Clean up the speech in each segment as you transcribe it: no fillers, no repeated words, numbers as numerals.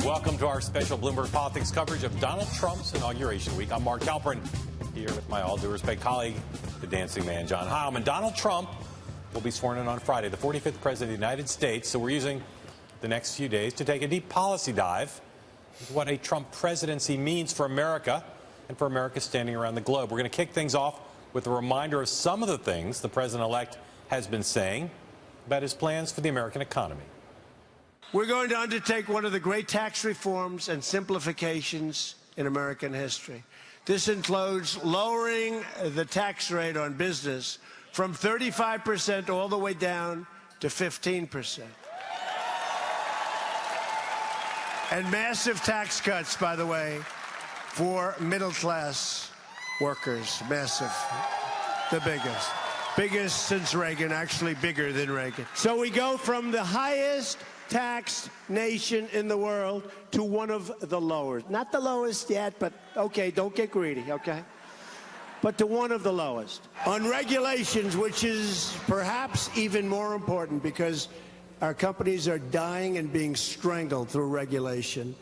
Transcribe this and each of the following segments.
Welcome to our special Bloomberg Politics coverage of Donald Trump's inauguration week. I'm Mark Halperin, here with my all due respect colleague, the dancing man, John Heilemann. Donald Trump will be sworn in on Friday, the 45th president of the United States. So we're using the next few days to take a deep policy dive into what a Trump presidency means for America and for America standing around the globe. We're going to kick things off with a reminder of some of the things the president-elect has been saying about his plans for the American economy. We're going to undertake one of the great tax reforms and simplifications in American history. This includes lowering the tax rate on business from 35% all the way down to 15%. And massive tax cuts, by the way, for middle-class workers. Massive. The biggest. Biggest since Reagan, actually bigger than Reagan. So we go from the highest taxed nation in the world to one of the lowest. Not the lowest yet, but okay, don't get greedy, okay? But to one of the lowest. On regulations, which is perhaps even more important because our companies are dying and being strangled through regulation,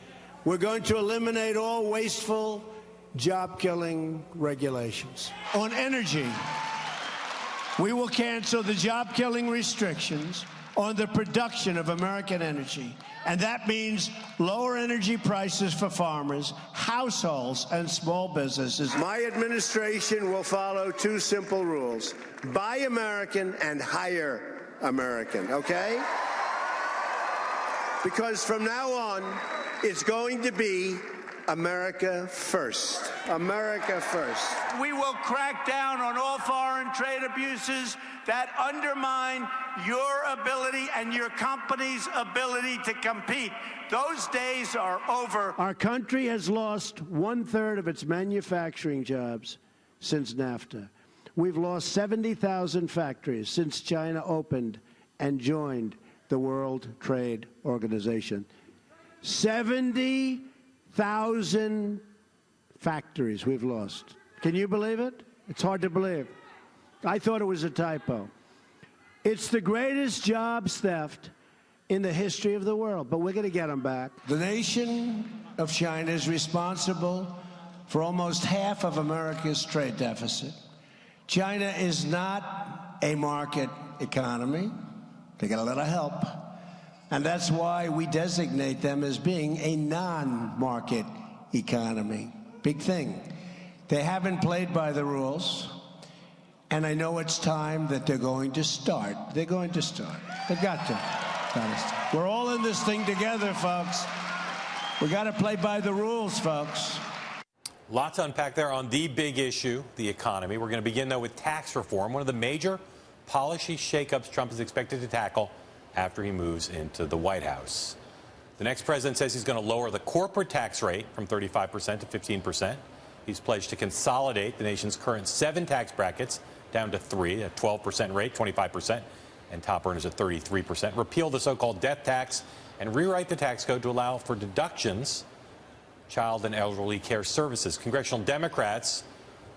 we're going to eliminate all wasteful, job-killing regulations. On energy, we will cancel the job-killing restrictions on the production of American energy. And that means lower energy prices for farmers, households, and small businesses. My administration will follow two simple rules: buy American and hire American, okay? Because from now on, it's going to be America first. America first. We will crack down on all foreign trade abuses that undermine your ability and your company's ability to compete. Those days are over. Our country has lost 1/3 of its manufacturing jobs since NAFTA. We've lost 70,000 factories since China opened and joined the World Trade Organization. 70,000 factories we've lost. Can you believe it? It's hard to believe. I thought it was a typo. It's the greatest jobs theft in the history of the world, but we're going to get them back. The nation of China is responsible for almost half of America's trade deficit. China is not a market economy. They get a lot of help. And that's why we designate them as being a non-market economy. Big thing. They haven't played by the rules. And I know it's time that they're going to start. They're going to start. They've got to. We're all in this thing together, folks. We got to play by the rules, folks. Lots to unpack there on the big issue, the economy. We're going to begin, though, with tax reform, one of the major policy shakeups Trump is expected to tackle after he moves into the White House. The next president says he's going to lower the corporate tax rate from 35% to 15%. He's pledged to consolidate the nation's current 7 tax brackets down to 3, a 12% rate, 25%, and top earners at 33%. Repeal the so-called death tax and rewrite the tax code to allow for deductions, child and elderly care services. Congressional Democrats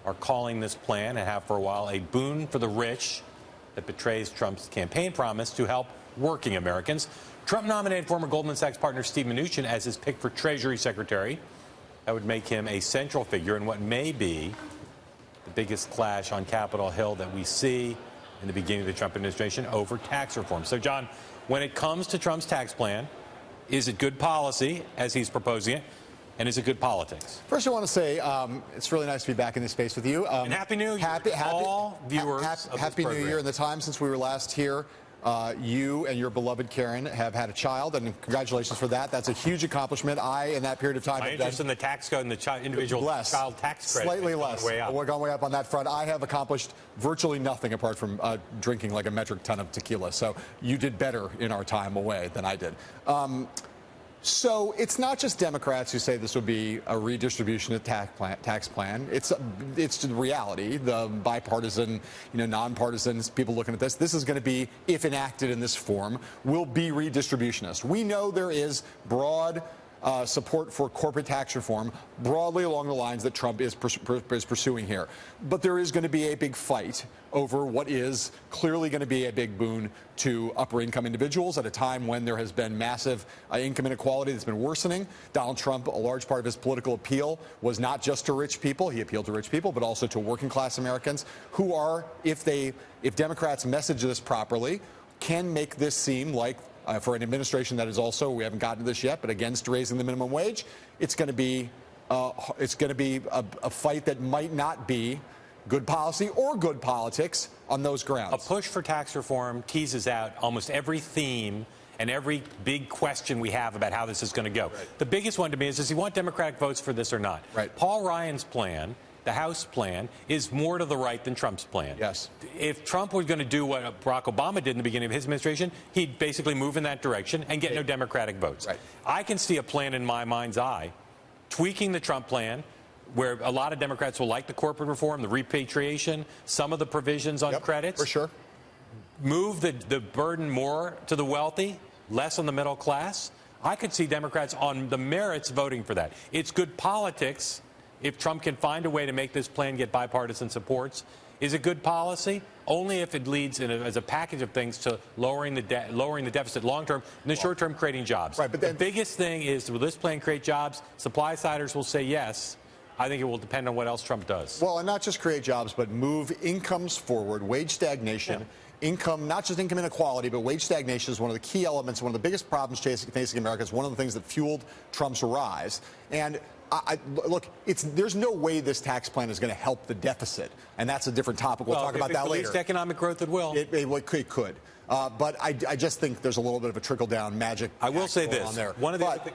are calling this plan, and have for a while, a boon for the rich that betrays Trump's campaign promise to help working Americans. Trump nominated former Goldman Sachs partner Steve Mnuchin as his pick for Treasury Secretary. That would make him a central figure in what may be the biggest clash on Capitol Hill that we see in the beginning of the Trump administration over tax reform. So, John, when it comes to Trump's tax plan, is it good policy as he's proposing it? And is it good politics? First, I want to say it's really nice to be back in this space with you. And Happy New Year to all viewers of this Happy New program. Year. In the time since we were last here, you and your beloved Karen have had a child, and congratulations for that. That's a huge accomplishment. I, in that period of time, my interest in the tax code and the individual child tax credit slightly less. We're going way up on that front. I have accomplished virtually nothing apart from drinking like a metric ton of tequila. So you did better in our time away than I did. So it's not just Democrats who say this would be a redistribution of tax plan. It's the reality. The bipartisan, nonpartisan people looking at this. This is going to be, if enacted in this form, will be redistributionist. We know there is broad support for corporate tax reform broadly along the lines that Trump is pursuing here. But there is going to be a big fight over what is clearly going to be a big boon to upper-income individuals at a time when there has been massive income inequality that's been worsening. Donald Trump, a large part of his political appeal was not just to rich people. He appealed to rich people, but also to working-class Americans who are, if Democrats message this properly, can make this seem like, for an administration that is also, we haven't gotten to this yet, but against raising the minimum wage, it's going to be a fight that might not be good policy or good politics on those grounds. A push for tax reform teases out almost every theme and every big question we have about how this is going to go. Right. The biggest one to me is, does he want Democratic votes for this or not? Right. Paul Ryan's plan, the House plan, is more to the right than Trump's plan. Yes. If Trump was going to do what Barack Obama did in the beginning of his administration, he'd basically move in that direction and get no Democratic votes. Right. I can see a plan in my mind's eye, tweaking the Trump plan, where a lot of Democrats will like the corporate reform, the repatriation, some of the provisions on credits. For sure. Move the burden more to the wealthy, less on the middle class. I could see Democrats on the merits voting for that. It's good politics if Trump can find a way to make this plan get bipartisan supports. Is it good policy? Only if it leads as a package of things to lowering the deficit long term, in the short term creating jobs. Right, but the biggest thing is, will this plan create jobs? Supply-siders will say yes. I think it will depend on what else Trump does. Well, and not just create jobs, but move incomes forward, wage stagnation. Yeah. Income, not just income inequality, but wage stagnation is one of the key elements, one of the biggest problems facing America. It's one of the things that fueled Trump's rise. And look, there's no way this tax plan is going to help the deficit, and that's a different topic. We'll talk about that later. If it leads to economic growth, it will. It could. But I just think there's a little bit of a trickle-down magic. I will say this. On there. One of the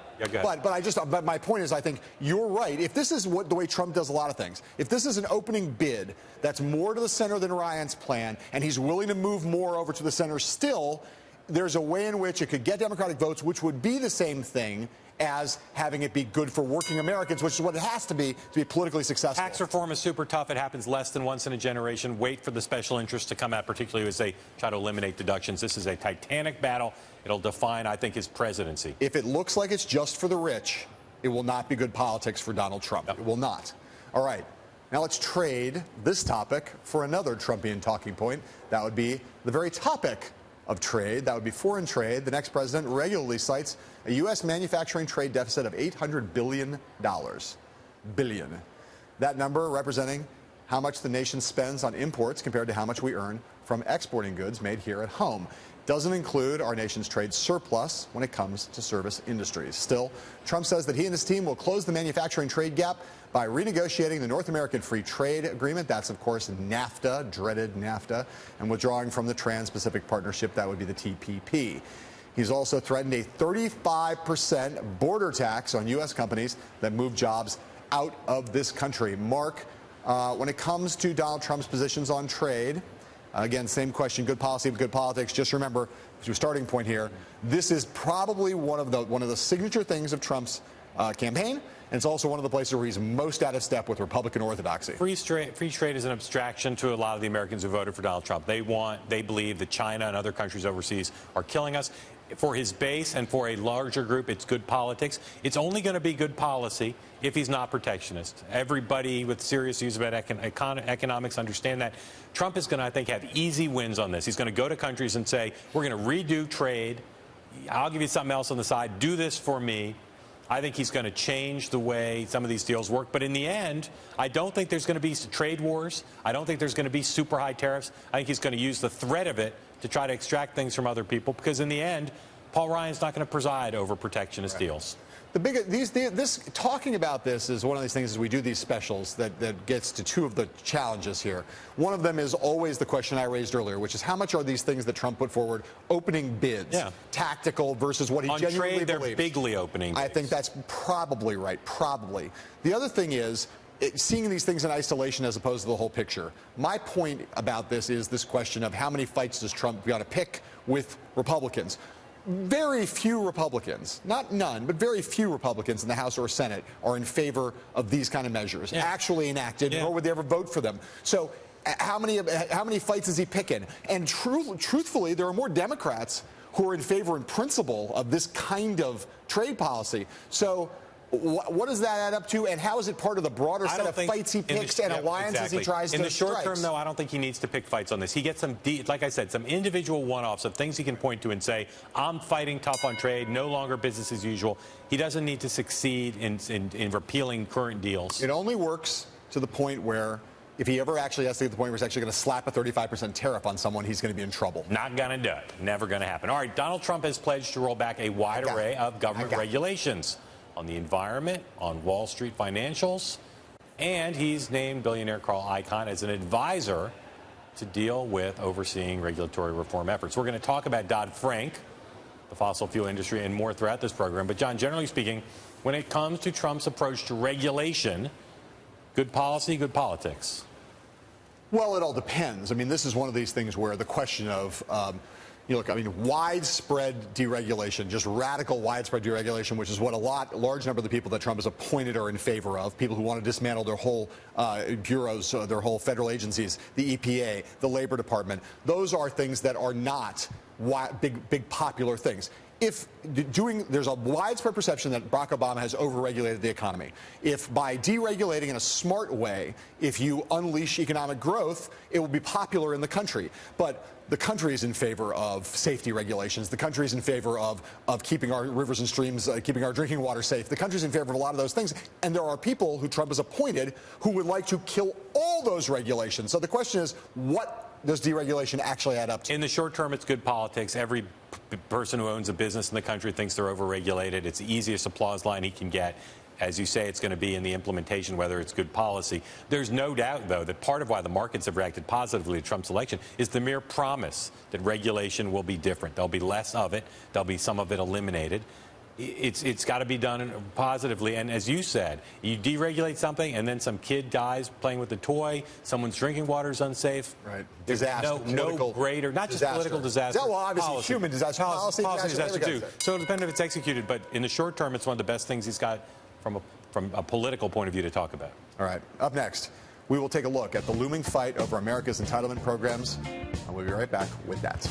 but my point is, I think you're right. If this is the way Trump does a lot of things, if this is an opening bid that's more to the center than Ryan's plan, and he's willing to move more over to the center still, there's a way in which it could get Democratic votes, which would be the same thing as having it be good for working Americans, which is what it has to be politically successful. Tax reform is super tough. It happens less than once in a generation. Wait for the special interests to come out, particularly as they try to eliminate deductions. This is a titanic battle. It'll define, I think, his presidency. If it looks like it's just for the rich, it will not be good politics for Donald Trump. No. It will not. All right. Now let's trade this topic for another Trumpian talking point. That would be the very topic of trade. That would be foreign trade. The next president regularly cites a U.S. manufacturing trade deficit of $800 billion. Billion. That number representing how much the nation spends on imports compared to how much we earn from exporting goods made here at home. Doesn't include our nation's trade surplus when it comes to service industries. Still, Trump says that he and his team will close the manufacturing trade gap by renegotiating the North American Free Trade Agreement. That's, of course, NAFTA, dreaded NAFTA, and withdrawing from the Trans-Pacific Partnership. That would be the TPP. He's also threatened a 35% border tax on U.S. companies that move jobs out of this country. Mark, when it comes to Donald Trump's positions on trade, again, same question, good policy, good politics. Just remember, as your starting point here, this is probably one of the signature things of Trump's campaign, and it's also one of the places where he's most out of step with Republican orthodoxy. Free trade is an abstraction to a lot of the Americans who voted for Donald Trump. They believe that China and other countries overseas are killing us. For his base and for a larger group, it's good politics. It's only going to be good policy if he's not protectionist. Everybody with serious views about economics understand that. Trump is going to, I think, have easy wins on this. He's going to go to countries and say, we're going to redo trade. I'll give you something else on the side. Do this for me. I think he's going to change the way some of these deals work. But in the end, I don't think there's going to be trade wars. I don't think there's going to be super high tariffs. I think he's going to use the threat of it to try to extract things from other people, because in the end, Paul Ryan's not going to preside over protectionist deals. Talking about this is one of these things as we do these specials that gets to two of the challenges here. One of them is always the question I raised earlier, which is how much are these things that Trump put forward opening bids, tactical versus what he genuinely believes? They're bigly opening bids. I think that's probably right, probably. The other thing is seeing these things in isolation as opposed to the whole picture. My point about this is this question of how many fights does Trump got to pick with Republicans. Very few Republicans, not none, but very few Republicans in the House or Senate are in favor of these kind of measures, actually enacted, nor would they ever vote for them. So how many fights is he picking? And truthfully, there are more Democrats who are in favor in principle of this kind of trade policy. So what does that add up to, and how is it part of the broader set of fights he picks and alliances he tries to strike? In the short term, though, I don't think he needs to pick fights on this. He gets some, like I said, some individual one-offs of things he can point to and say, I'm fighting tough on trade, no longer business as usual. He doesn't need to succeed in repealing current deals. It only works to the point where if he ever actually has to get to the point where he's actually going to slap a 35% tariff on someone, he's going to be in trouble. Not going to do it. Never going to happen. All right, Donald Trump has pledged to roll back a wide array of government regulations on the environment, on Wall Street financials, and he's named billionaire Carl Icahn as an advisor to deal with overseeing regulatory reform efforts. We're going to talk about Dodd-Frank, the fossil fuel industry, and more throughout this program. But, John, generally speaking, when it comes to Trump's approach to regulation, good policy, good politics? Well, it all depends. I mean, this is one of these things where the question of look, I mean, widespread deregulation, just radical widespread deregulation, which is what a large number of the people that Trump has appointed are in favor of, people who want to dismantle their whole bureaus, their whole federal agencies, the EPA, the Labor Department. Those are things that are not big popular things. There's a widespread perception that Barack Obama has overregulated the economy. If by deregulating in a smart way, if you unleash economic growth, it will be popular in the country. But the country is in favor of safety regulations. The country is in favor of keeping our rivers and streams, keeping our drinking water safe. The country is in favor of a lot of those things. And there are people who Trump has appointed who would like to kill all those regulations. So the question is, what does deregulation actually add up to? In the short term, it's good politics. Every person who owns a business in the country thinks they're overregulated. It's the easiest applause line he can get. As you say, it's going to be in the implementation, whether it's good policy. There's no doubt, though, that part of why the markets have reacted positively to Trump's election is the mere promise that regulation will be different. There'll be less of it. There'll be some of it eliminated. It's got to be done positively. And as you said, you deregulate something and then some kid dies playing with a toy, someone's drinking water is unsafe. Right. Disaster. No greater, not just political disaster. Well, obviously policy. Human disaster. Policy disaster too. So it depends if it's executed. But in the short term, it's one of the best things he's got from a political point of view to talk about. All right. Up next, we will take a look at the looming fight over America's entitlement programs. And we'll be right back with that.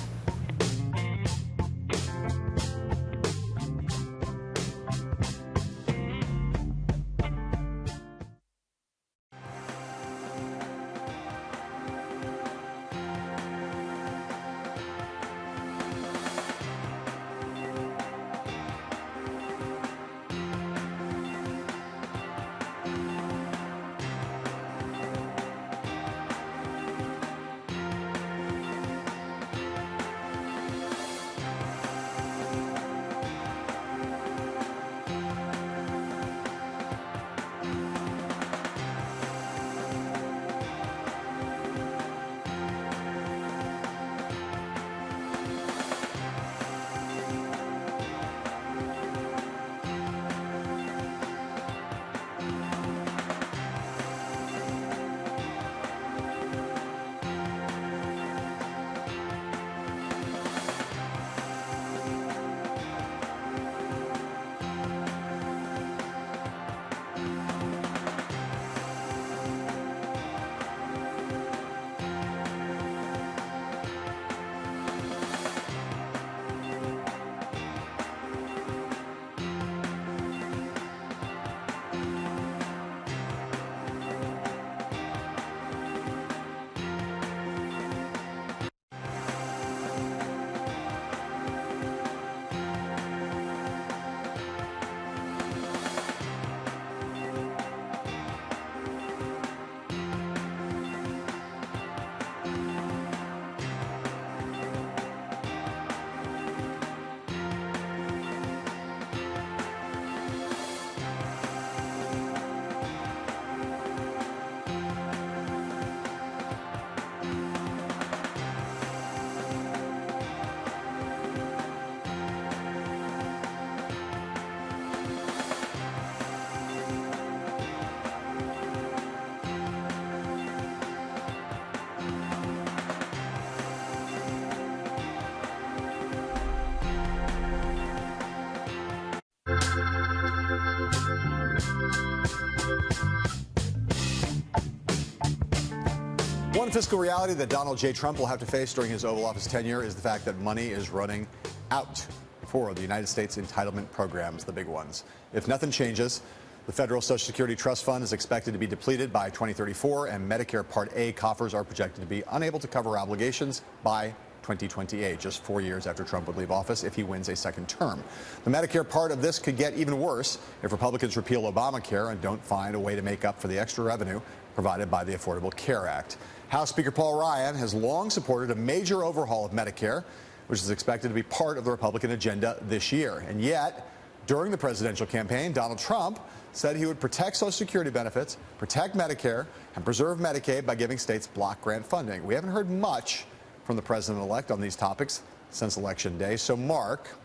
One fiscal reality that Donald J. Trump will have to face during his Oval Office tenure is the fact that money is running out for the United States entitlement programs, the big ones. If nothing changes, the federal Social Security Trust Fund is expected to be depleted by 2034, and Medicare Part A coffers are projected to be unable to cover obligations by 2028, just 4 years after Trump would leave office if he wins a second term. The Medicare part of this could get even worse if Republicans repeal Obamacare and don't find a way to make up for the extra revenue provided by the Affordable Care Act. House Speaker Paul Ryan has long supported a major overhaul of Medicare, which is expected to be part of the Republican agenda this year. And yet, during the presidential campaign, Donald Trump said he would protect Social Security benefits, protect Medicare, and preserve Medicaid by giving states block grant funding. We haven't heard much from the president-elect on these topics since Election Day. So, Mark,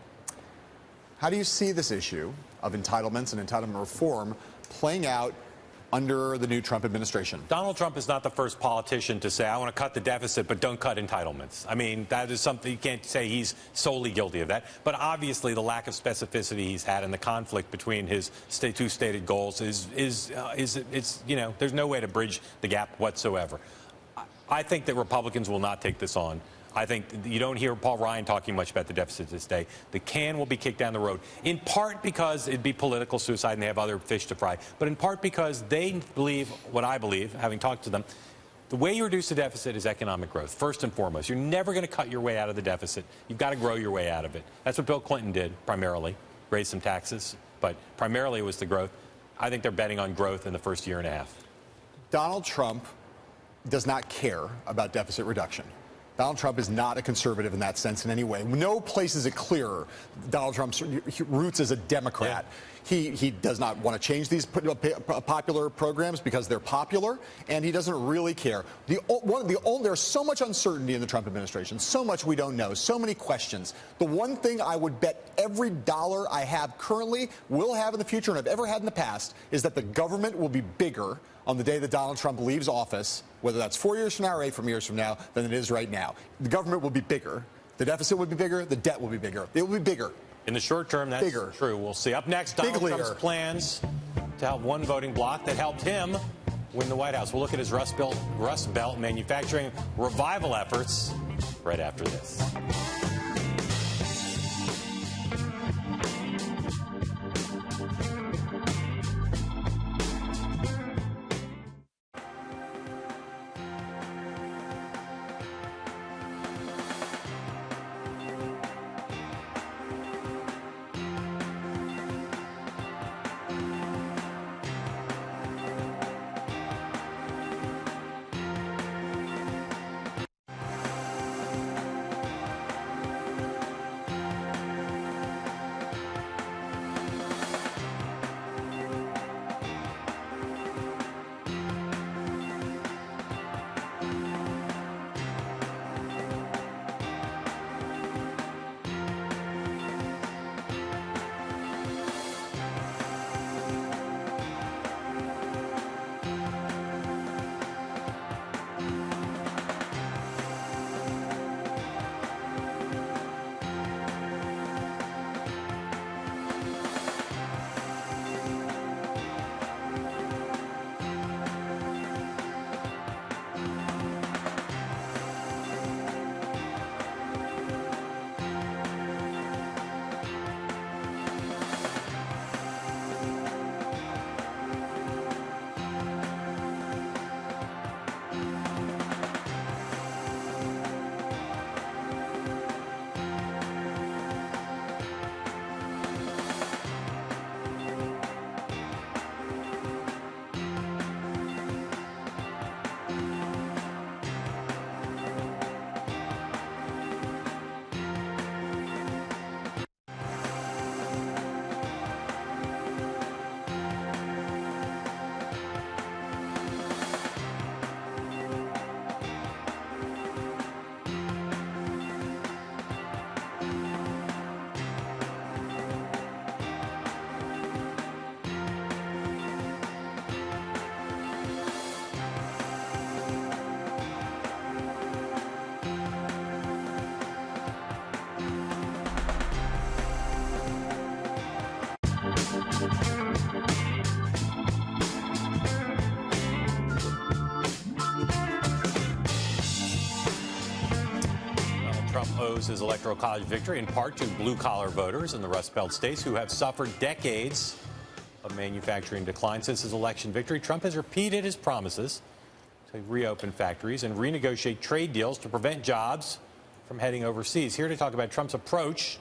how do you see this issue of entitlements and entitlement reform playing out under the new Trump administration? Donald Trump is not the first politician to say, I want to cut the deficit, but don't cut entitlements. I mean, that is something you can't say he's solely guilty of that. But obviously, the lack of specificity he's had and the conflict between his two stated goals is there's no way to bridge the gap whatsoever. I think that Republicans will not take this on. I think you don't hear Paul Ryan talking much about the deficit this day. The can will be kicked down the road, in part because it'd be political suicide and they have other fish to fry, but in part because they believe what I believe, having talked to them. The way you reduce the deficit is economic growth, first and foremost. You're never going to cut your way out of the deficit. You've got to grow your way out of it. That's what Bill Clinton did, primarily, raise some taxes, but primarily it was the growth. I think they're betting on growth in the first year and a half. Donald Trump does not care about deficit reduction. Donald Trump is not a conservative in that sense in any way. No place is it clearer Donald Trump's roots as a Democrat. Yeah. He does not want to change these popular programs because they're popular, and he doesn't really care. There's so much uncertainty in the Trump administration, so much we don't know, so many questions. The one thing I would bet every dollar I have currently, will have in the future, and I've ever had in the past, is that the government will be bigger on the day that Donald Trump leaves office, whether that's 4 years from now or 8 years from now, than it is right now. The government will be bigger. The deficit will be bigger. The debt will be bigger. It will be bigger. In the short term, that's true. We'll see. Up next, Donald Trump's plans to help one voting bloc that helped him win the White House. We'll look at his Rust Belt manufacturing revival efforts right after this. owes his electoral college victory in part to blue-collar voters in the Rust Belt states who have suffered decades of manufacturing decline. Since his election victory, Trump has repeated his promises to reopen factories and renegotiate trade deals to prevent jobs from heading overseas. Here to talk about Trump's approach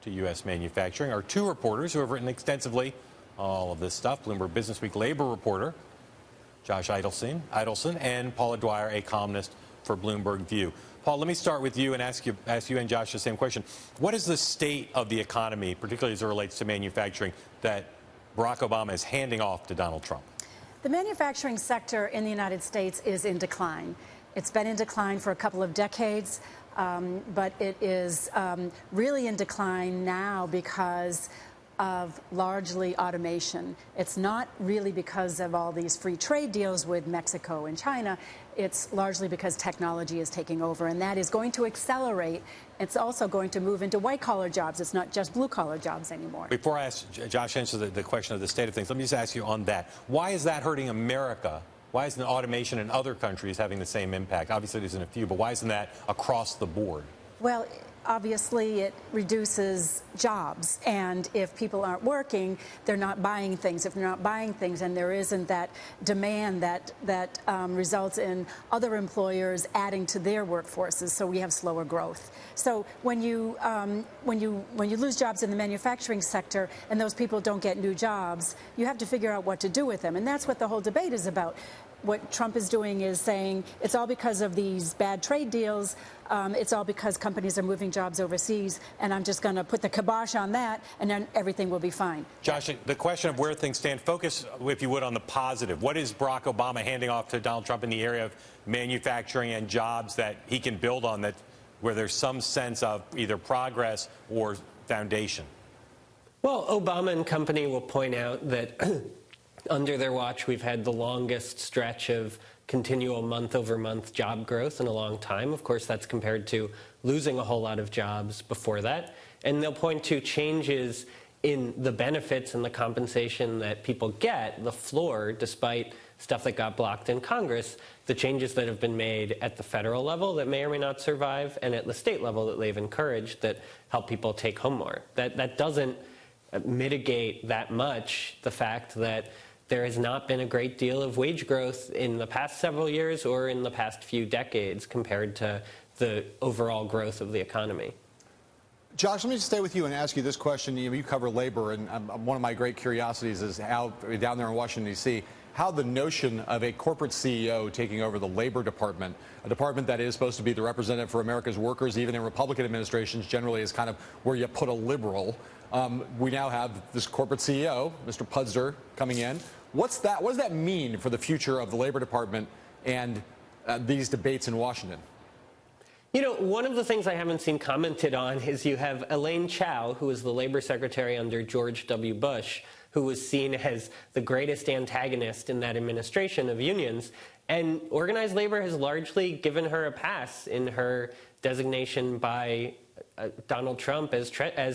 to U.S. manufacturing are two reporters who have written extensively on all of this stuff. Bloomberg Businessweek labor reporter Josh Eidelson and Paula Dwyer, a columnist for Bloomberg View. Paul, let me start with you and ask you and Josh the same question. What is the state of the economy, particularly as it relates to manufacturing, that Barack Obama is handing off to Donald Trump? The manufacturing sector in the United States is in decline. It's been in decline for a couple of decades, but it is really in decline now because of largely automation. It's not really because of all these free trade deals with Mexico and China. It's largely because technology is taking over, and that is going to accelerate. It's also going to move into white-collar jobs. It's not just blue-collar jobs anymore. Before I ask Josh answer the question of the state of things, let me just ask you on that. Why is that hurting America? Why isn't automation in other countries having the same impact? Obviously, there's in a few, but why isn't that across the board? Well, obviously, it reduces jobs, and if people aren't working, they're not buying things. If they're not buying things, and there isn't that demand that results in other employers adding to their workforces, so we have slower growth. So when you lose jobs in the manufacturing sector and those people don't get new jobs, you have to figure out what to do with them, and that's what the whole debate is about. What Trump is doing is saying it's all because of these bad trade deals. It's all because companies are moving jobs overseas, and I'm just going to put the kibosh on that, and then everything will be fine. Josh, the question of where things stand, focus, if you would, on the positive. What is Barack Obama handing off to Donald Trump in the area of manufacturing and jobs that he can build on, that where there's some sense of either progress or foundation? Well, Obama and company will point out that under their watch, we've had the longest stretch of continual month-over-month job growth in a long time. Of course, that's compared to losing a whole lot of jobs before that. And they'll point to changes in the benefits and the compensation that people get, the floor, despite stuff that got blocked in Congress, the changes that have been made at the federal level that may or may not survive, and at the state level that they've encouraged that help people take home more. That doesn't mitigate that much the fact that there has not been a great deal of wage growth in the past several years or in the past few decades compared to the overall growth of the economy. Josh, let me just stay with you and ask you this question. You cover labor, and one of my great curiosities is how, down there in Washington, D.C., how the notion of a corporate CEO taking over the Labor Department, a department that is supposed to be the representative for America's workers, even in Republican administrations, generally is kind of where you put a liberal. We now have this corporate CEO, Mr. Puzder, coming in. What does that mean for the future of the Labor Department and these debates in Washington? You know, one of the things I haven't seen commented on is you have Elaine Chao, who was the labor secretary under George W. Bush, who was seen as the greatest antagonist in that administration of unions. And organized labor has largely given her a pass in her designation by Donald Trump as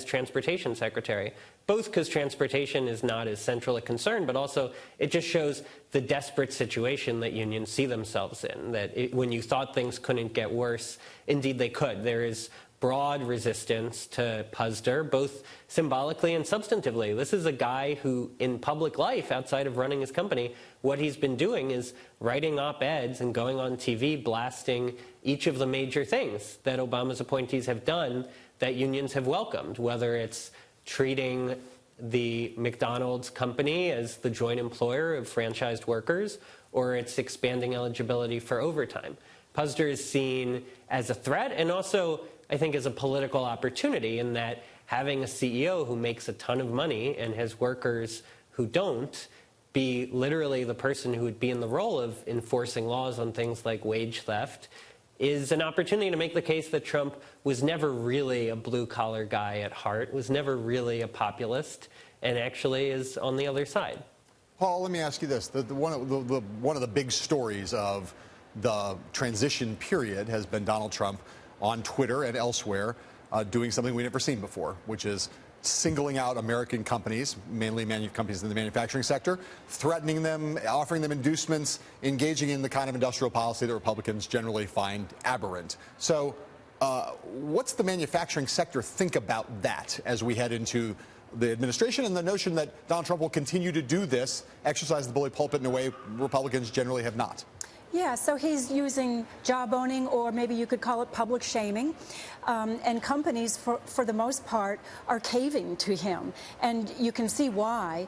transportation secretary, both because transportation is not as central a concern, but also it just shows the desperate situation that unions see themselves in, that when you thought things couldn't get worse, indeed they could. There is broad resistance to Puzder, both symbolically and substantively. This is a guy who, in public life, outside of running his company, what he's been doing is writing op-eds and going on TV blasting each of the major things that Obama's appointees have done that unions have welcomed, whether it's treating the McDonald's company as the joint employer of franchised workers, or it's expanding eligibility for overtime. Puzder is seen as a threat and also, I think, as a political opportunity in that having a CEO who makes a ton of money and has workers who don't be literally the person who would be in the role of enforcing laws on things like wage theft is an opportunity to make the case that Trump was never really a blue-collar guy at heart, was never really a populist, and actually is on the other side. Paul, let me ask you this. One of the big stories of the transition period has been Donald Trump on Twitter and elsewhere doing something we've never seen before, which is singling out American companies, mainly companies in the manufacturing sector, threatening them, offering them inducements, engaging in the kind of industrial policy that Republicans generally find aberrant. So What's the manufacturing sector think about that as we head into the administration and the notion that Donald Trump will continue to do this, exercise the bully pulpit in a way Republicans generally have not? Yeah, so he's using jawboning, or maybe you could call it public shaming. And companies, for the most part, are caving to him. And you can see why,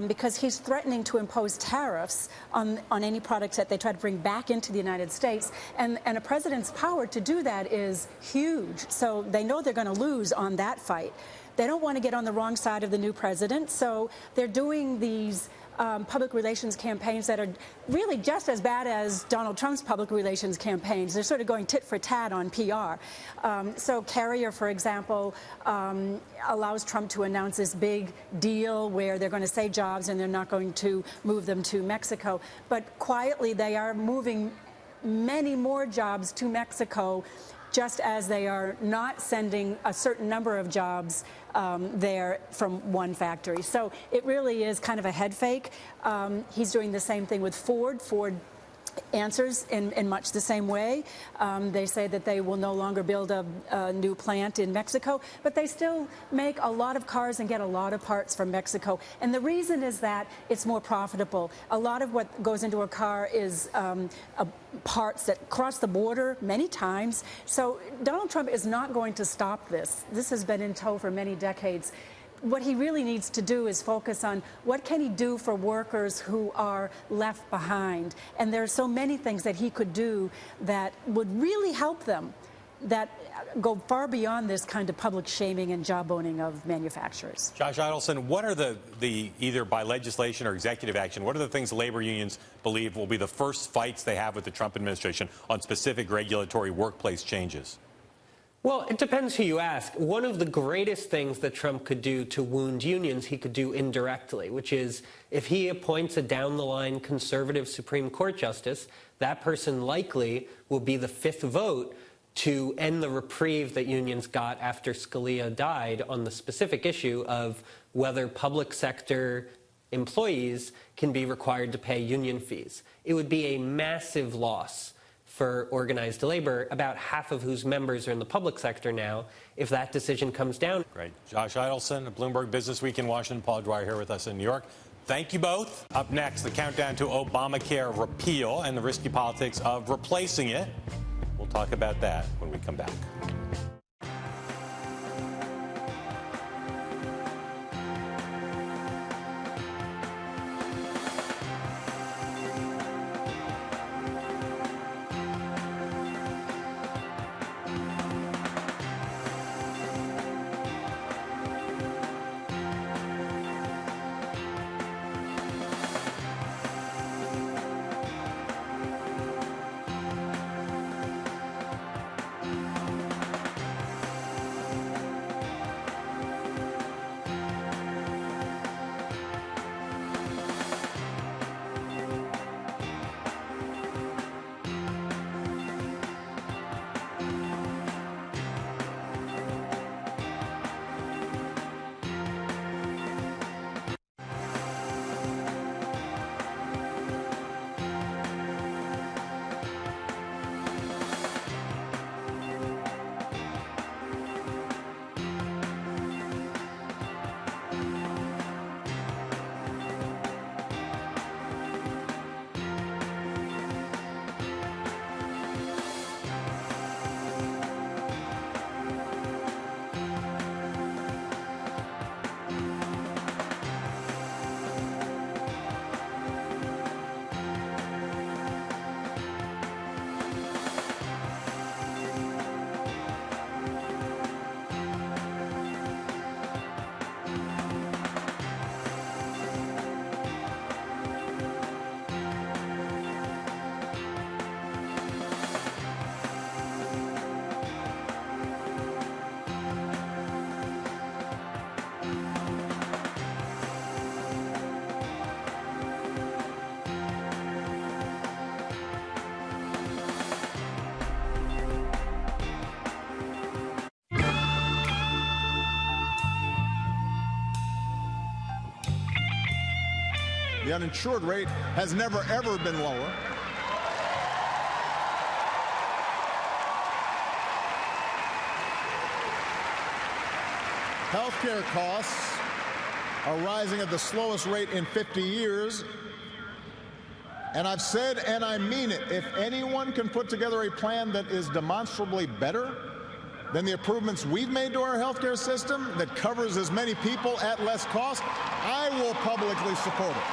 because he's threatening to impose tariffs on any products that they try to bring back into the United States. And a president's power to do that is huge. So they know they're going to lose on that fight. They don't want to get on the wrong side of the new president, so they're doing these public relations campaigns that are really just as bad as Donald Trump's public relations campaigns. They're sort of going tit for tat on PR. So Carrier, for example, allows Trump to announce this big deal where they're going to save jobs and they're not going to move them to Mexico. But quietly, they are moving many more jobs to Mexico, just as they are not sending a certain number of jobs there from one factory. So it really is kind of a head fake. He's doing the same thing with Ford. Ford answers in much the same way. They say that they will no longer build a new plant in Mexico, but they still make a lot of cars and get a lot of parts from Mexico. And the reason is that it's more profitable. A lot of what goes into a car is parts that cross the border many times. So Donald Trump is not going to stop this. This has been in tow for many decades. What he really needs to do is focus on what can he do for workers who are left behind. And there are so many things that he could do that would really help them, that go far beyond this kind of public shaming and jawboning of manufacturers. Josh Eidelson, what are the either by legislation or executive action, what are the things labor unions believe will be the first fights they have with the Trump administration on specific regulatory workplace changes? Well, it depends who you ask. One of the greatest things that Trump could do to wound unions, he could do indirectly, which is if he appoints a down-the-line conservative Supreme Court justice, that person likely will be the fifth vote to end the reprieve that unions got after Scalia died on the specific issue of whether public sector employees can be required to pay union fees. It would be a massive loss for organized labor, about half of whose members are in the public sector now, if that decision comes down. Great. Josh Eidelson, Bloomberg Business Week in Washington. Paul Dwyer here with us in New York. Thank you both. Up next, the countdown to Obamacare repeal and the risky politics of replacing it. We'll talk about that when we come back. The uninsured rate has never, ever been lower. care costs are rising at the slowest rate in 50 years. And I've said, and I mean it, if anyone can put together a plan that is demonstrably better than the improvements we've made to our health care system that covers as many people at less cost, I will publicly support it.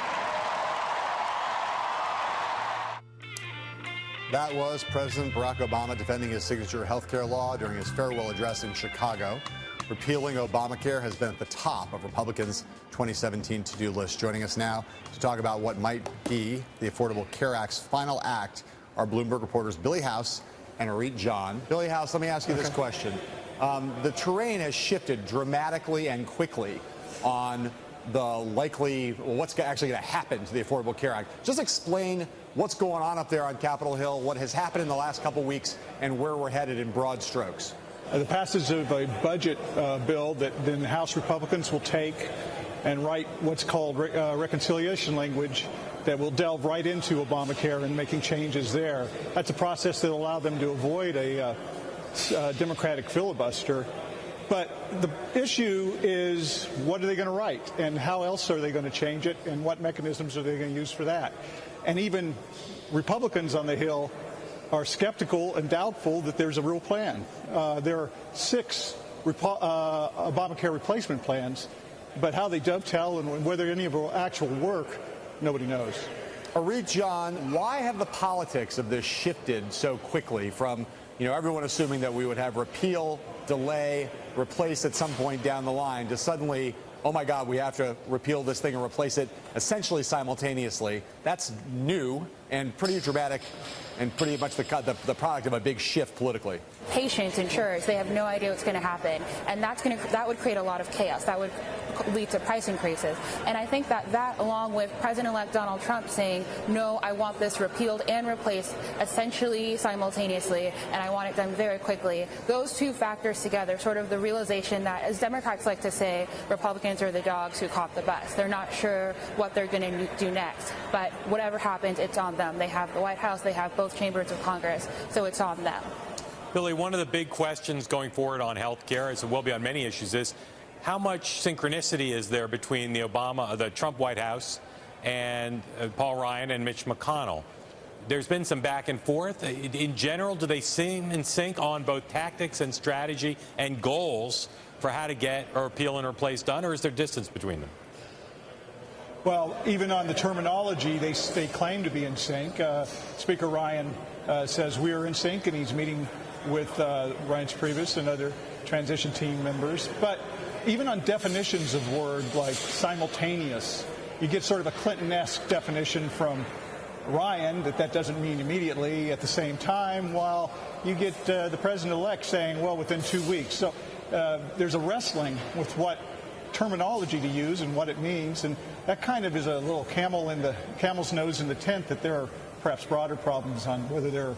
That was President Barack Obama defending his signature health care law during his farewell address in Chicago. Repealing Obamacare has been at the top of Republicans' 2017 to-do list. Joining us now to talk about what might be the Affordable Care Act's final act are Bloomberg reporters Billy House and Arit John. Billy House, let me ask you this question. The terrain has shifted dramatically and quickly on the likely, what's actually going to happen to the Affordable Care Act. Just explain what's going on up there on Capitol Hill, what has happened in the last couple weeks, and where we're headed in broad strokes. The passage of a budget bill that then the House Republicans will take and write what's called reconciliation language that will delve right into Obamacare and making changes there. That's a process that will allow them to avoid a Democratic filibuster. But the issue is, what are they going to write, and how else are they going to change it, and what mechanisms are they going to use for that? And even Republicans on the Hill are skeptical and doubtful that there's a real plan. There are 6 Obamacare replacement plans, but how they dovetail and whether any of them will actually work, nobody knows. Arit John, why have the politics of this shifted so quickly from, everyone assuming that we would have repeal, delay, replace at some point down the line to suddenly, oh my God, we have to repeal this thing and replace it essentially simultaneously? That's new and pretty dramatic and pretty much the product of a big shift politically. Patients, insurers, they have no idea what's going to happen, and that would create a lot of chaos. That would lead to price increases. And I think that along with President-elect Donald Trump saying, no, I want this repealed and replaced essentially simultaneously, and I want it done very quickly, those two factors together, sort of the realization that, as Democrats like to say, Republicans are the dogs who caught the bus. They're not sure what they're going to do next, but whatever happens, it's on them. They have the White House, they have both chambers of Congress, so it's on them. Billy, one of the big questions going forward on health care, as it will be on many issues, is how much synchronicity is there between the Trump White House and Paul Ryan and Mitch McConnell? There's been some back and forth. In general, do they seem in sync on both tactics and strategy and goals for how to get a repeal and replace done, or is there distance between them? Well, even on the terminology, they claim to be in sync. Speaker Ryan says we are in sync, and he's meeting with Reince Priebus and other transition team members. But even on definitions of words like simultaneous, you get sort of a Clinton-esque definition from Ryan that doesn't mean immediately at the same time, while you get the president-elect saying, well, within 2 weeks. So there's a wrestling with what terminology to use and what it means, and that kind of is a little camel's nose in the tent that there are perhaps broader problems on whether they're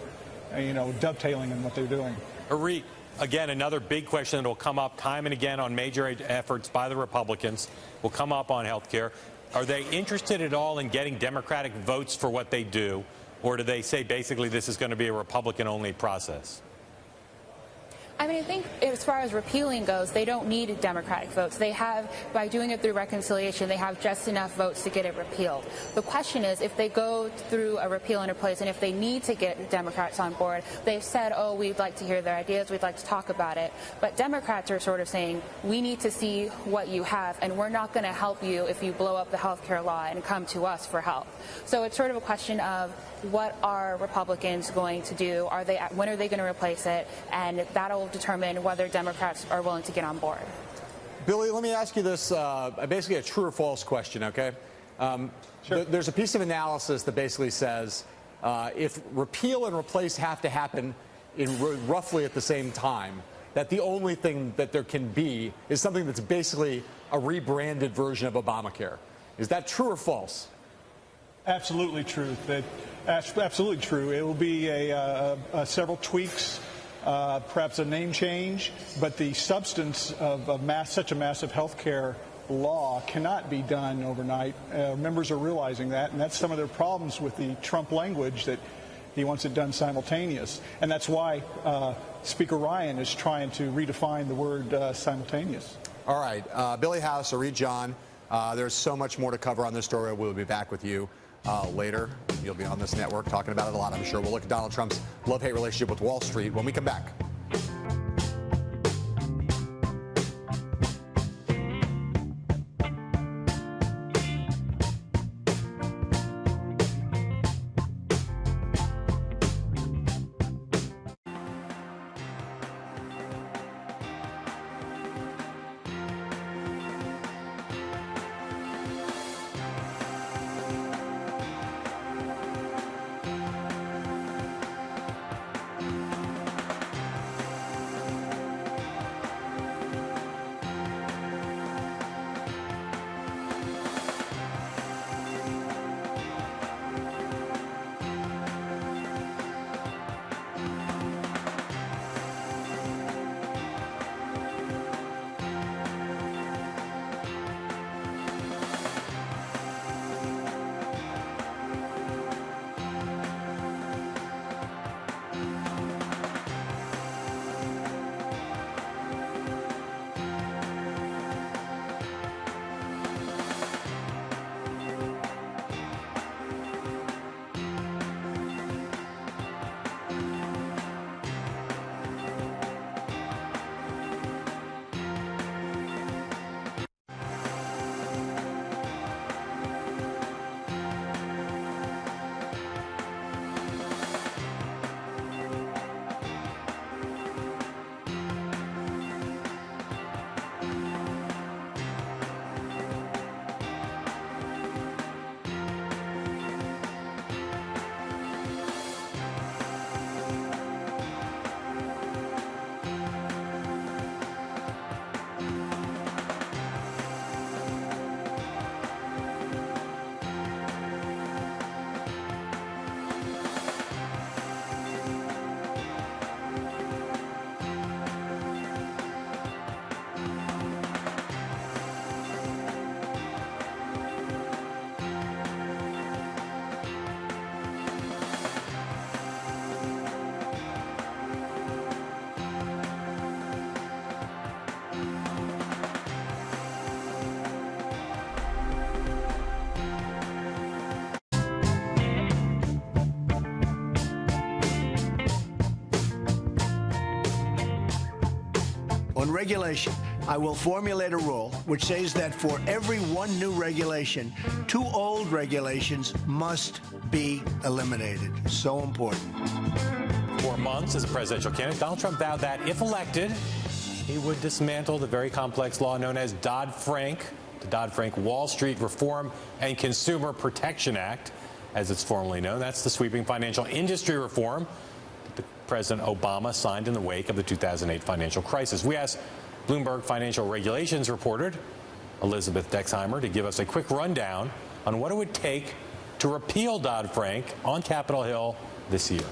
dovetailing in what they're doing. Arit, again, another big question that will come up time and again on major efforts by the Republicans will come up on health care. Are they interested at all in getting Democratic votes for what they do, or do they say basically this is going to be a Republican-only process? I mean, I think as far as repealing goes, they don't need Democratic votes. They have, by doing it through reconciliation, they have just enough votes to get it repealed. The question is, if they go through a repeal and replace, and if they need to get Democrats on board, they've said, oh, we'd like to hear their ideas, we'd like to talk about it. But Democrats are sort of saying, we need to see what you have, and we're not going to help you if you blow up the health care law and come to us for help. So it's sort of a question of, what are Republicans going to do? When are they going to replace it? And that'll determine whether Democrats are willing to get on board. Billy, let me ask you this, basically a true or false question, okay? Sure. There's a piece of analysis that basically says if repeal and replace have to happen in roughly at the same time, that the only thing that there can be is something that's basically a rebranded version of Obamacare. Is that true or false? Absolutely true. Absolutely true. It will be several tweaks, perhaps a name change, but the substance of such a massive health care law cannot be done overnight. Members are realizing that, and that's some of their problems with the Trump language, that he wants it done simultaneous. And that's why Speaker Ryan is trying to redefine the word simultaneous. All right, Billy House, Areed John, there's so much more to cover on this story. We'll be back with you later. You'll be on this network talking about it a lot, I'm sure. We'll look at Donald Trump's love-hate relationship with Wall Street when we come back. On regulation, I will formulate a rule which says that for every one new regulation, 2 old regulations must be eliminated. So important. 4 months as a presidential candidate, Donald Trump vowed that if elected, he would dismantle the very complex law known as Dodd-Frank, the Dodd-Frank Wall Street Reform and Consumer Protection Act, as it's formally known. That's the sweeping financial industry reform that President Obama signed in the wake of the 2008 financial crisis. We asked Bloomberg financial regulations reporter Elizabeth Dexheimer to give us a quick rundown on what it would take to repeal Dodd-Frank on Capitol Hill this year.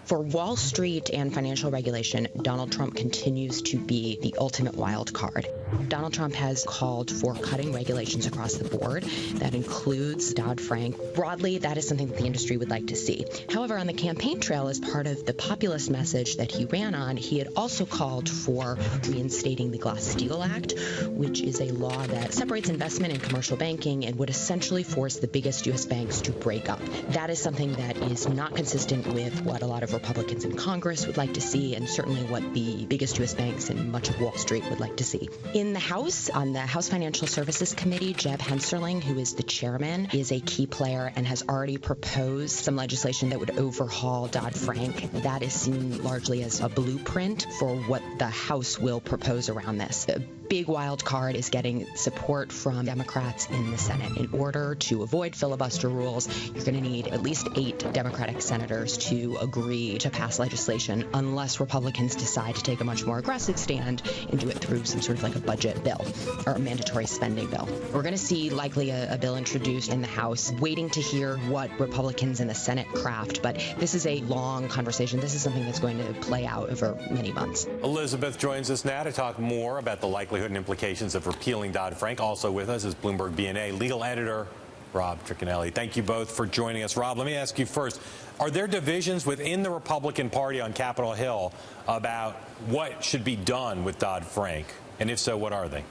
For Wall Street and financial regulation, Donald Trump continues to be the ultimate wild card. Donald Trump has called for cutting regulations across the board. That includes Dodd-Frank. Broadly, that is something that the industry would like to see. However, on the campaign trail, as part of the populist message that he ran on, he had also called for reinstating the Glass-Steagall Act, which is a law that separates investment and commercial banking and would essentially force the biggest U.S. banks to break up. That is something that is not consistent with what a lot of Republicans in Congress would like to see, and certainly what the biggest U.S. banks and much of Wall Street would like to see. In the House, on the House Financial Services Committee, Jeb Hensarling, who is the chairman, is a key player and has already proposed some legislation that would overhaul Dodd-Frank. That is seen largely as a blueprint for what the House will propose around this. The big wild card is getting support from Democrats in the Senate. In order to avoid filibuster rules, you're going to need at least 8 Democratic senators to agree to pass legislation, unless Republicans decide to take a much more aggressive stand and do it through some sort of like a budget bill or a mandatory spending bill. We're going to see likely a bill introduced in the House, waiting to hear what Republicans in the Senate craft. But this is a long conversation. This is something that's going to play out over many months. Elizabeth joins us now to talk more about the likelihood and implications of repealing Dodd-Frank. Also with us is Bloomberg BNA legal editor Rob Tricanelli. Thank you both for joining us. Rob, let me ask you first, are there divisions within the Republican Party on Capitol Hill about what should be done with Dodd-Frank? And if so, what are they?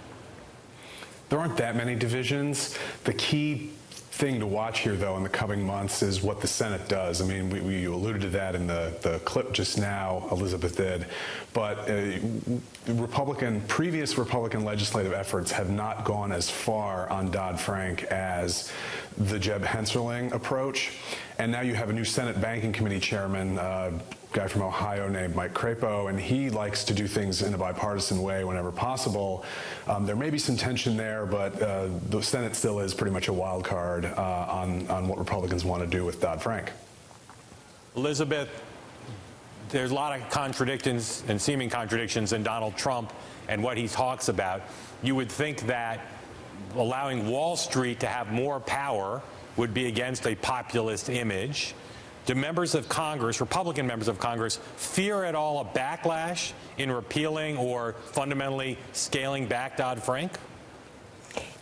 There aren't that many divisions. The key thing to watch here, though, in the coming months is what the Senate does. I mean, we alluded to that in the clip just now, Elizabeth did. But previous Republican legislative efforts have not gone as far on Dodd-Frank as the Jeb Hensarling approach. And now you have a new Senate Banking Committee chairman, guy from Ohio named Mike Crapo, and he likes to do things in a bipartisan way whenever possible. There may be some tension there, but the Senate still is pretty much a wild card on what Republicans want to do with Dodd-Frank. Elizabeth, there's a lot of contradictions and seeming contradictions in Donald Trump and what he talks about. You would think that allowing Wall Street to have more power would be against a populist image. Do members of Congress, Republican members of Congress, fear at all a backlash in repealing or fundamentally scaling back Dodd-Frank?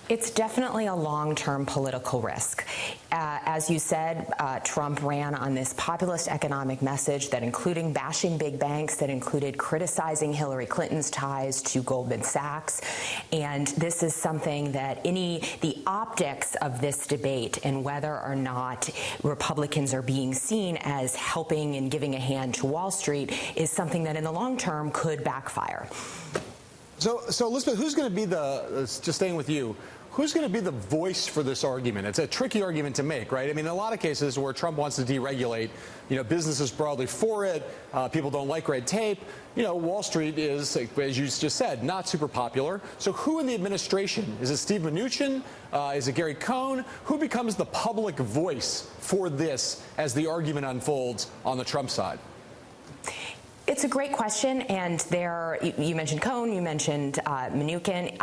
It's definitely a long-term political risk. As you said, Trump ran on this populist economic message that included bashing big banks, that included criticizing Hillary Clinton's ties to Goldman Sachs. And this is something that the optics of this debate and whether or not Republicans are being seen as helping and giving a hand to Wall Street is something that in the long term could backfire. So Elizabeth, who's going to be just staying with you, who's going to be the voice for this argument? It's a tricky argument to make, right? I mean, in a lot of cases where Trump wants to deregulate, businesses broadly for it, people don't like red tape. Wall Street is, as you just said, not super popular. So who in the administration? Is it Steve Mnuchin? Is it Gary Cohn? Who becomes the public voice for this as the argument unfolds on the Trump side? It's a great question, and you mentioned Cohn, you mentioned Mnuchin.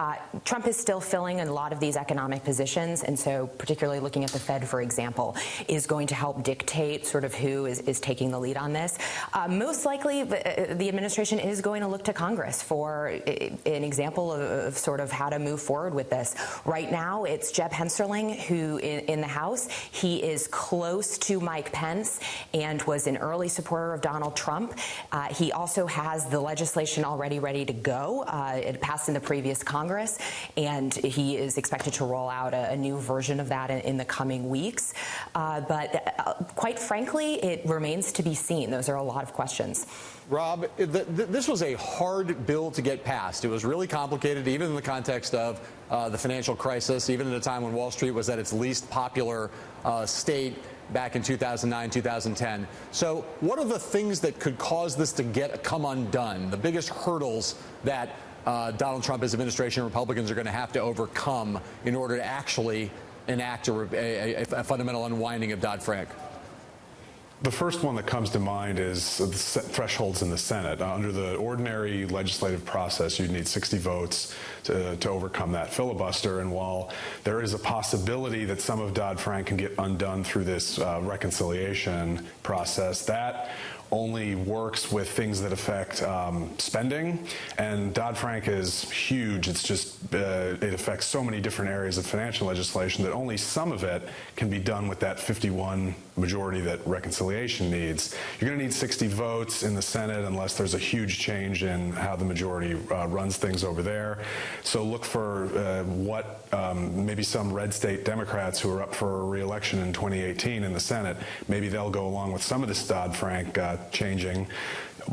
Trump is still filling a lot of these economic positions, and so particularly looking at the Fed, for example, is going to help dictate sort of who is taking the lead on this. Most likely, the administration is going to look to Congress for an example of sort of how to move forward with this. Right now, it's Jeb Hensarling who, in the House, he is close to Mike Pence and was an early supporter of Donald Trump. He also has the legislation already ready to go. It passed in the previous Congress, and he is expected to roll out a new version of that in the coming weeks. But quite frankly, it remains to be seen. Those are a lot of questions. Rob, this was a hard bill to get passed. It was really complicated, even in the context of the financial crisis, even at a time when Wall Street was at its least popular state back in 2009, 2010. So what are the things that could cause this to come undone? The biggest hurdles that Donald Trump, his administration, Republicans are going to have to overcome in order to actually enact a fundamental unwinding of Dodd-Frank? The first one that comes to mind is the thresholds in the Senate. Under the ordinary legislative process, you'd need 60 votes to overcome that filibuster. And while there is a possibility that some of Dodd-Frank can get undone through this reconciliation process, that only works with things that affect spending. And Dodd-Frank is huge. It's just, it affects so many different areas of financial legislation that only some of it can be done with that 51 majority that reconciliation needs. You're going to need 60 votes in the Senate unless there's a huge change in how the majority runs things over there. So look for maybe some red state Democrats who are up for re-election in 2018 in the Senate, maybe they'll go along with some of this Dodd-Frank changing.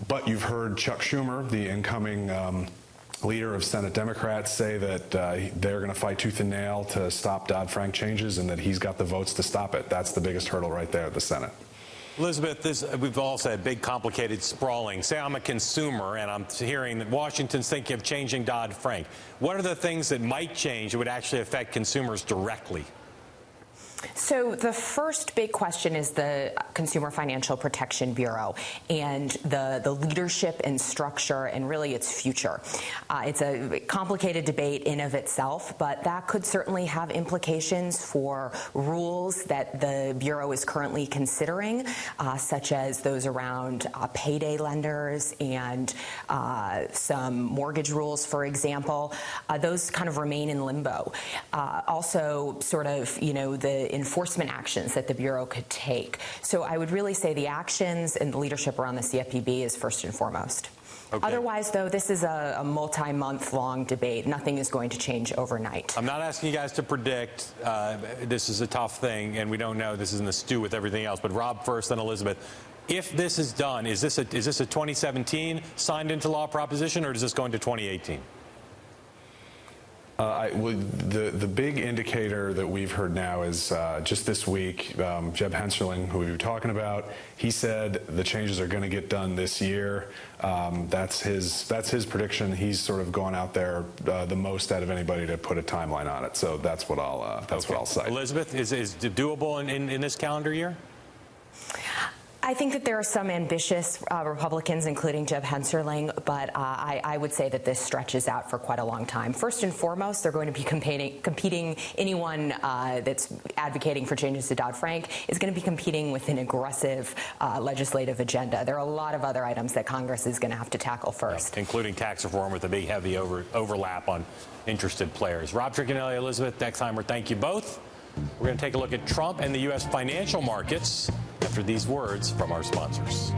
But you've heard Chuck Schumer, the incoming leader of Senate Democrats, say that they're going to fight tooth and nail to stop Dodd-Frank changes and that he's got the votes to stop it. That's the biggest hurdle right there at the Senate. Elizabeth, we've all said big, complicated, sprawling. Say I'm a consumer and I'm hearing that Washington's thinking of changing Dodd-Frank. What are the things that might change that would actually affect consumers directly? So the first big question is the Consumer Financial Protection Bureau and the leadership and structure and really its future. It's a complicated debate in of itself, but that could certainly have implications for rules that the Bureau is currently considering, such as those around payday lenders and some mortgage rules, for example. Those kind of remain in limbo. Also, sort of, the enforcement actions that the Bureau could take. So I would really say the actions and the leadership around the CFPB is first and foremost. Okay. Otherwise, though, this is a multi-month-long debate. Nothing is going to change overnight. I'm not asking you guys to predict. This is a tough thing, and we don't know. This is in the stew with everything else. But Rob first, then Elizabeth. If this is done, is this a 2017 signed into law proposition, or does this go into 2018? The big indicator that we've heard now is just this week, Jeb Hensarling, who we were talking about, he said the changes are going to get done this year. That's his prediction. He's sort of gone out there the most out of anybody to put a timeline on it. So that's what I'll cite. Elizabeth, is it doable in this calendar year? I think that there are some ambitious Republicans, including Jeb Hensarling, but I would say that this stretches out for quite a long time. First and foremost, they're going to be competing. Anyone that's advocating for changes to Dodd-Frank is going to be competing with an aggressive legislative agenda. There are a lot of other items that Congress is going to have to tackle first. Including tax reform with a big, heavy overlap on interested players. Rob Tricanelli, Elizabeth Dexheimer, thank you both. We're going to take a look at Trump and the U.S. financial markets after these words from our sponsors.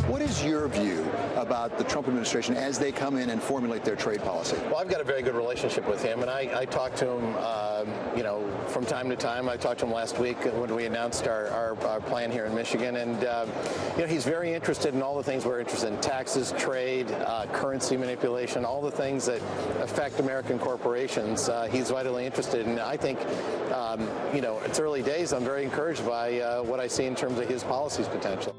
What is your view about the Trump administration as they come in and formulate their trade policy? Well, I've got a very good relationship with him, and I talk to him, from time to time. I talked to him last week when we announced our plan here in Michigan, and he's very interested in all the things we're interested in: taxes, trade, currency manipulation, all the things that affect American corporations. He's vitally interested, and I think, it's early days. I'm very encouraged by what I see in terms of his policies potential.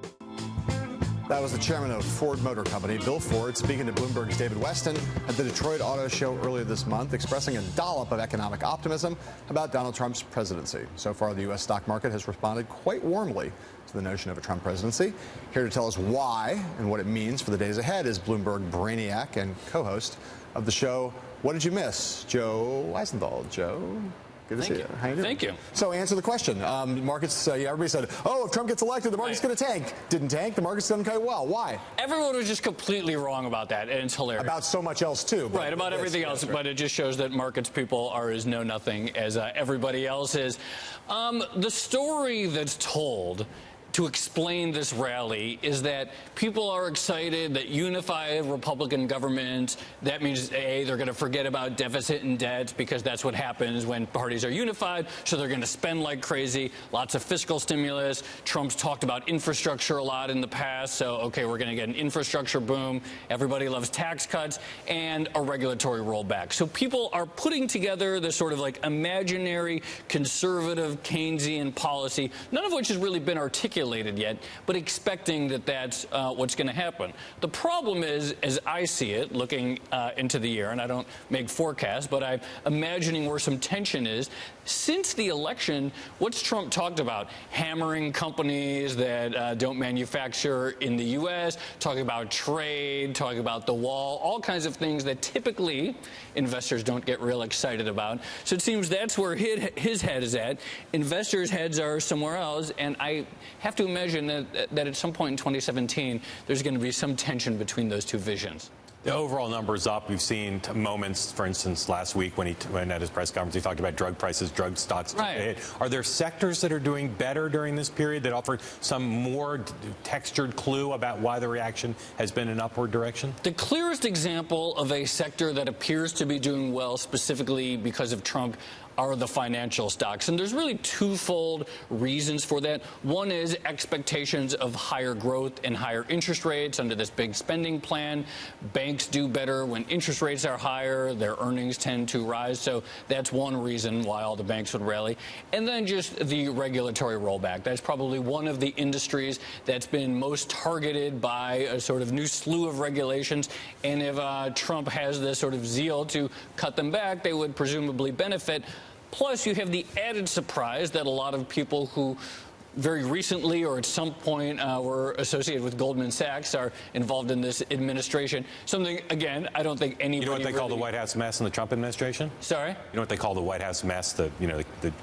That was the chairman of Ford Motor Company, Bill Ford, speaking to Bloomberg's David Weston at the Detroit Auto Show earlier this month, expressing a dollop of economic optimism about Donald Trump's presidency. So far, the U.S. stock market has responded quite warmly to the notion of a Trump presidency. Here to tell us why and what it means for the days ahead is Bloomberg brainiac and co-host of the show, What Did You Miss? Joe Weisenthal. Joe? Good to see you. How you doing? Thank you. So answer the question. Markets, everybody said, oh, if Trump gets elected, the market's going to tank. Didn't tank. The market's done quite well. Why? Everyone was just completely wrong about that, and it's hilarious. About so much else, too. Right, about everything else, but it just shows that markets people are as know-nothing as everybody else is. The story that's told to explain this rally is that people are excited that unified Republican government, that means, A, they're going to forget about deficit and debt because that's what happens when parties are unified, so they're going to spend like crazy, lots of fiscal stimulus. Trump's talked about infrastructure a lot in the past, so, okay, we're going to get an infrastructure boom. Everybody loves tax cuts and a regulatory rollback. So people are putting together this sort of like imaginary conservative Keynesian policy, none of which has really been articulated yet, but expecting that that's what's going to happen. The problem is, as I see it, looking into the year, and I don't make forecasts, but I'm imagining where some tension is. Since the election, what's Trump talked about? Hammering companies that don't manufacture in the U.S., talking about trade, talking about the wall, all kinds of things that typically investors don't get real excited about. So it seems that's where his head is at. Investors' heads are somewhere else, and I have to imagine that at some point in 2017, there's going to be some tension between those two visions. The overall number's up. We've seen moments, for instance, last week when at his press conference, he talked about drug prices, drug stocks. Right. Are there sectors that are doing better during this period that offer some more textured clue about why the reaction has been in upward direction? The clearest example of a sector that appears to be doing well, specifically because of Trump, are the financial stocks. And there's really twofold reasons for that. One is expectations of higher growth and higher interest rates under this big spending plan. Banks do better when interest rates are higher. Their earnings tend to rise. So that's one reason why all the banks would rally. And then just the regulatory rollback. That's probably one of the industries that's been most targeted by a sort of new slew of regulations. And if Trump has this sort of zeal to cut them back, they would presumably benefit. Plus, you have the added surprise that a lot of people who very recently or at some point were associated with Goldman Sachs are involved in this administration. Something, again, I don't think anybody... You know what they call the White House mess in the Trump administration? Sorry? You know what they call the White House mess, the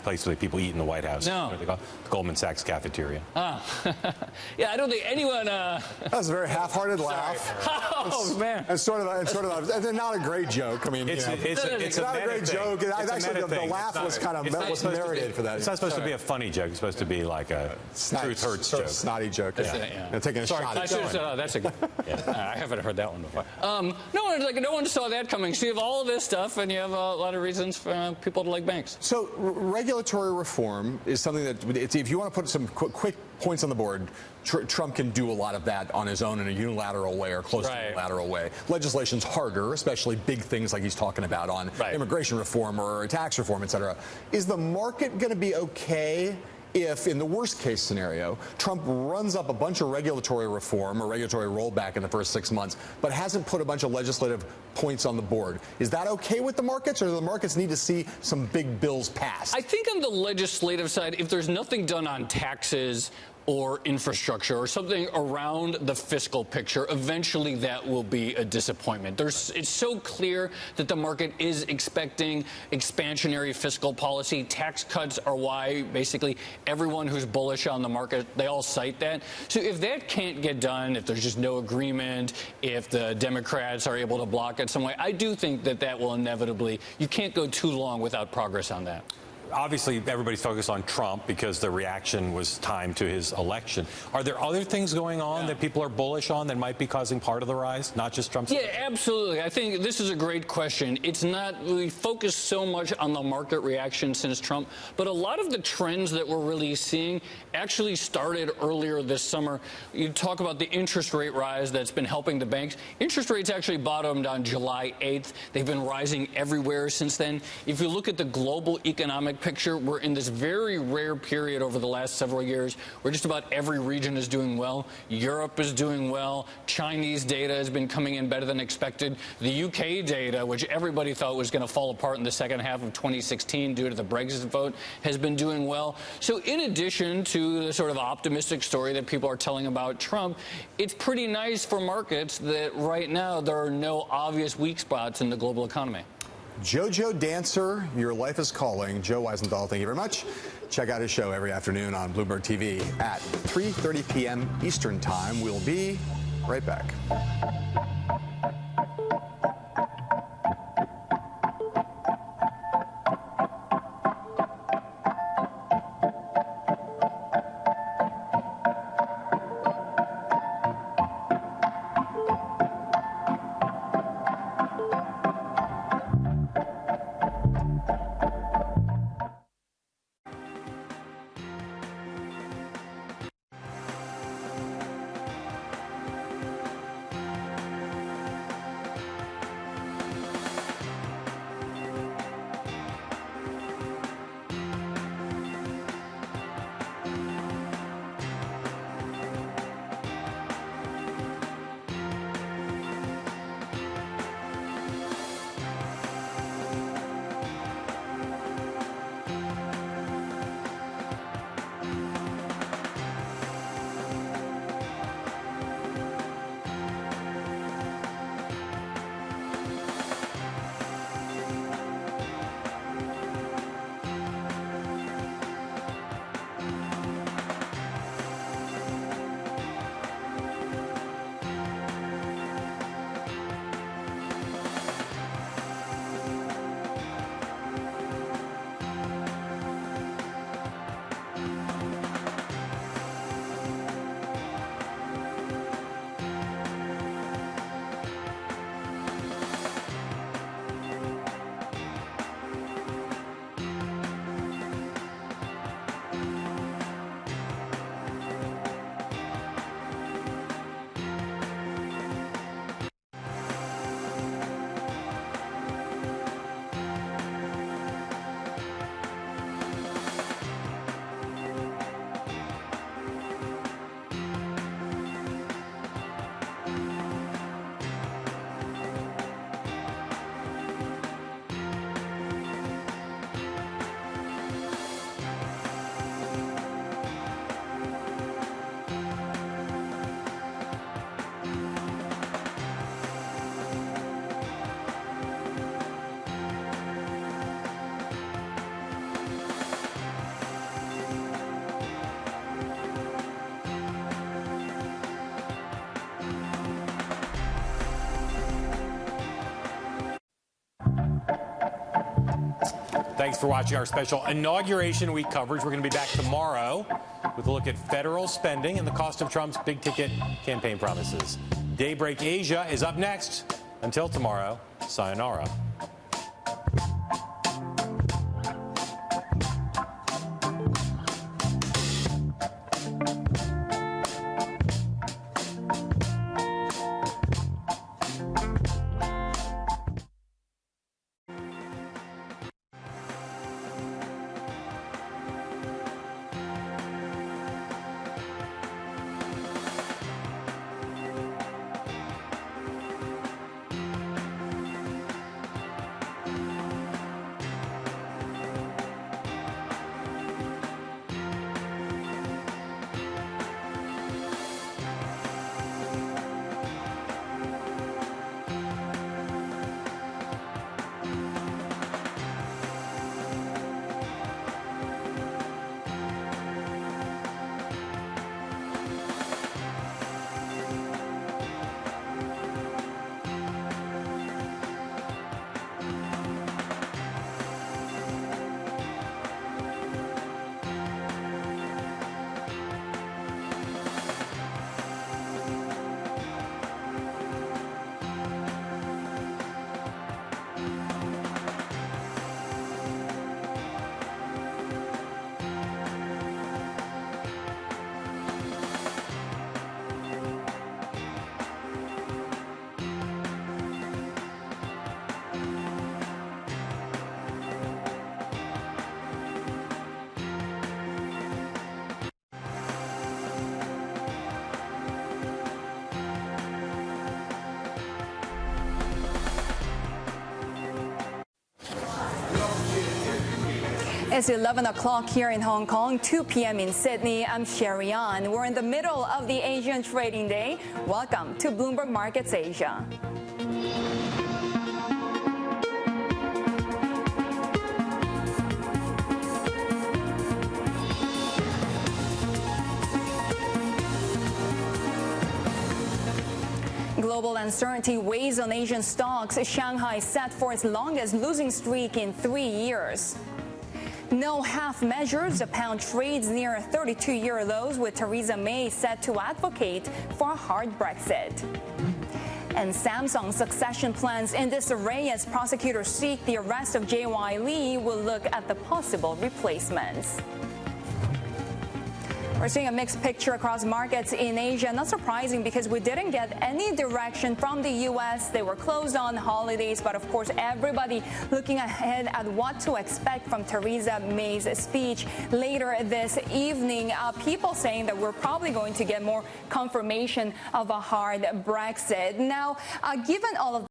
place where people eat in the White House? No. You know what they call it? The Goldman Sachs cafeteria. Ah. Yeah, I don't think anyone... That was a very half-hearted laugh. Oh, man. And sort of not a great joke. I mean, it's not a great joke. Actually, the laugh was kind of merited for that. It's not supposed to be a funny joke. It's supposed to be like a truth hurts joke. Snotty joke. Yeah. Taking a shot at I should have said, that's a good... I haven't heard that one before. No one saw that coming. So you have all of this stuff, and you have a lot of reasons for people to like banks. So regulatory reform is something that, if you want to put some quick points on the board, Trump can do a lot of that on his own in a unilateral way or close to a unilateral way. Legislation's harder, especially big things like he's talking about on immigration reform or tax reform, et cetera. Is the market going to be okay if, in the worst-case scenario, Trump runs up a bunch of regulatory reform or regulatory rollback in the first 6 months, but hasn't put a bunch of legislative points on the board? Is that okay with the markets, or do the markets need to see some big bills passed? I think on the legislative side, if there's nothing done on taxes or infrastructure or something around the fiscal picture, eventually that will be a disappointment. It's so clear that the market is expecting expansionary fiscal policy. Tax cuts are why basically everyone who's bullish on the market, they all cite that. So if that can't get done, if there's just no agreement, if the Democrats are able to block it some way, I do think that will inevitably, you can't go too long without progress on that. Obviously, everybody's focused on Trump because the reaction was timed to his election. Are there other things going on that people are bullish on that might be causing part of the rise, not just Trump's? Yeah, absolutely. I think this is a great question. It's not, we focus so much on the market reaction since Trump, but a lot of the trends that we're really seeing actually started earlier this summer. You talk about the interest rate rise that's been helping the banks. Interest rates actually bottomed on July 8th. They've been rising everywhere since then. If you look at the global economic picture, we're in this very rare period over the last several years where just about every region is doing well. Europe is doing well. Chinese data has been coming in better than expected. The UK data, which everybody thought was going to fall apart in the second half of 2016 due to the Brexit vote, has been doing well. So in addition to the sort of optimistic story that people are telling about Trump, it's pretty nice for markets that right now there are no obvious weak spots in the global economy. JoJo Dancer, Your Life is Calling. Joe Weisenthal, thank you very much. Check out his show every afternoon on Bloomberg TV at 3:30 p.m. Eastern Time. We'll be right back. Thanks for watching our special Inauguration Week coverage. We're going to be back tomorrow with a look at federal spending and the cost of Trump's big-ticket campaign promises. Daybreak Asia is up next. Until tomorrow, sayonara. It's 11 o'clock here in Hong Kong, 2 p.m. in Sydney. I'm Sherry An. We're in the middle of the Asian trading day. Welcome to Bloomberg Markets Asia. Global uncertainty weighs on Asian stocks. Shanghai set for its longest losing streak in 3 years. No half measures. The pound trades near 32-year lows, with Theresa May set to advocate for a hard Brexit. And Samsung's succession plans in disarray as prosecutors seek the arrest of J.Y. Lee. Will look at the possible replacements. We're seeing a mixed picture across markets in Asia. Not surprising, because we didn't get any direction from the U.S. They were closed on holidays, but of course everybody looking ahead at what to expect from Theresa May's speech later this evening. People saying that we're probably going to get more confirmation of a hard Brexit. Now, given all of